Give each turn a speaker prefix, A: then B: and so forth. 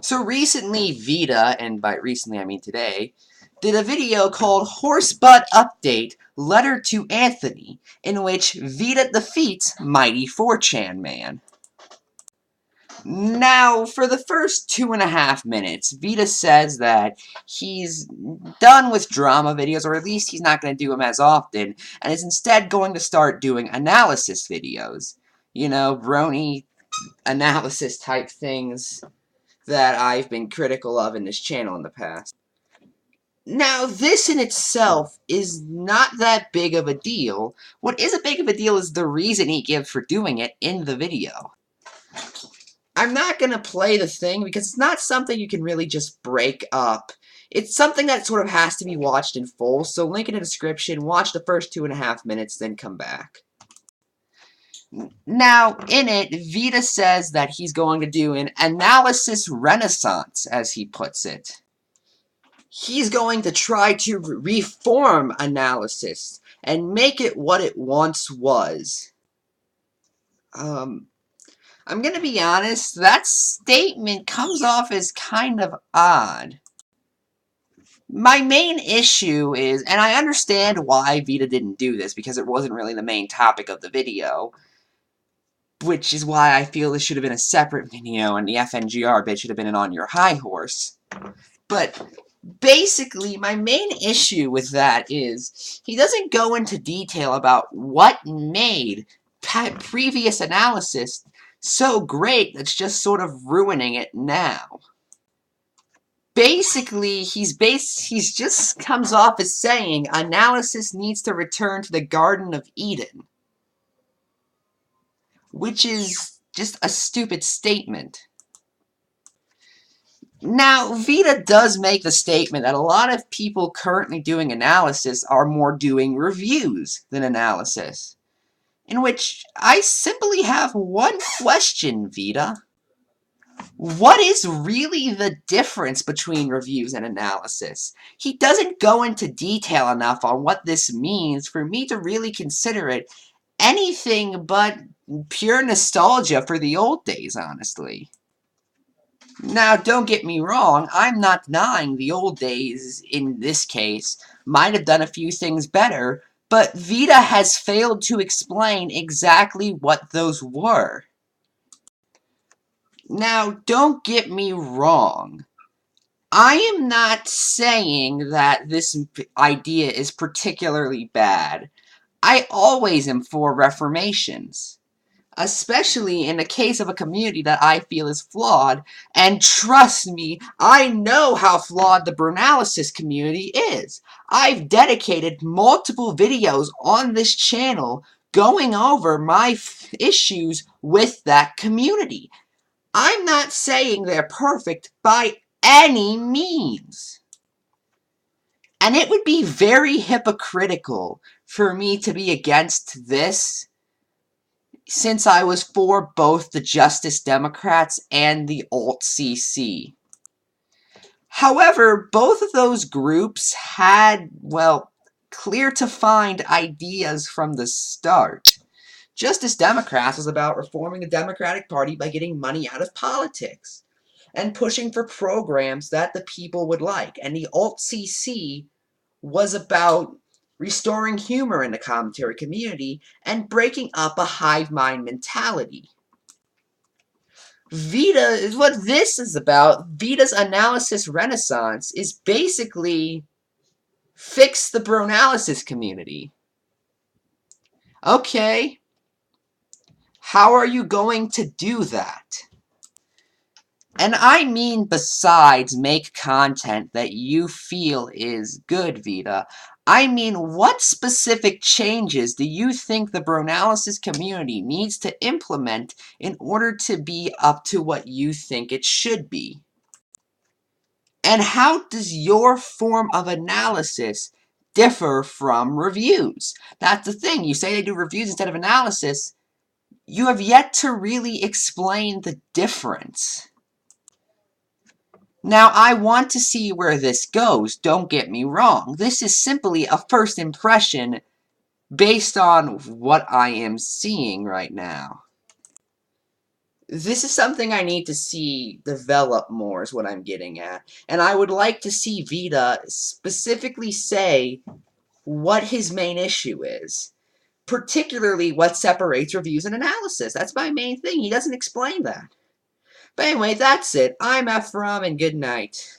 A: So recently, Vida, and by recently I mean today, did a video called Horse Butt Update Letter to Anthony, in which Vida defeats Mighty 4chan Man. Now, for the first 2.5 minutes, Vida says that he's done with drama videos, or at least he's not going to do them as often, and is instead going to start doing analysis videos. You know, Brony analysis type things that I've been critical of in this channel in the past. Now, this in itself is not that big of a deal. What is a big of a deal is the reason he gives for doing it in the video. I'm not going to play the thing because it's not something you can really just break up. It's something that sort of has to be watched in full, so link in the description, watch the first 2.5 minutes, then come back. Now, in it, Vida says that he's going to do an analysis renaissance, as he puts it. He's going to try to reform analysis and make it what it once was. I'm gonna be honest, that statement comes off as kind of odd. My main issue is, and I understand why Vida didn't do this, because it wasn't really the main topic of the video, which is why I feel this should have been a separate video, and the FNGR bit should have been an On Your High Horse. But basically, my main issue with that is, he doesn't go into detail about what made previous analysis so great that's just sort of ruining it now. Basically, he's just comes off as saying analysis needs to return to the Garden of Eden, which is just a stupid statement. Now, Vida does make the statement that a lot of people currently doing analysis are more doing reviews than analysis. In which I simply have one question, Vida. What is really the difference between reviews and analysis? He doesn't go into detail enough on what this means for me to really consider it anything but pure nostalgia for the old days, honestly. Now, don't get me wrong, I'm not denying the old days, in this case, might have done a few things better, but Vida has failed to explain exactly what those were. Now, don't get me wrong. I am not saying that this idea is particularly bad. I always am for reformations. Especially in the case of a community that I feel is flawed, and trust me, I know how flawed the Bronalysis community is. I've dedicated multiple videos on this channel going over my issues with that community. I'm not saying they're perfect by any means. And it would be very hypocritical for me to be against this, since I was for both the Justice Democrats and the Alt-CC. However, both of those groups had, well, clear-to-find ideas from the start. Justice Democrats was about reforming the Democratic Party by getting money out of politics and pushing for programs that the people would like. And the Alt-CC was about restoring humor in the commentary community, and breaking up a hive mind mentality. Vida is what this is about. Vida's analysis renaissance is basically fix the Bronalysis community. Okay, how are you going to do that? And I mean besides make content that you feel is good, Vida. I mean, what specific changes do you think the Bronalysis community needs to implement in order to be up to what you think it should be? And how does your form of analysis differ from reviews? That's the thing. You say they do reviews instead of analysis. You have yet to really explain the difference. Now, I want to see where this goes, don't get me wrong. This is simply a first impression based on what I am seeing right now. This is something I need to see develop more, is what I'm getting at. And I would like to see Vida specifically say what his main issue is. Particularly what separates reviews and analysis. That's my main thing. He doesn't explain that. But anyway, that's it. I'm Ephrom, and good night.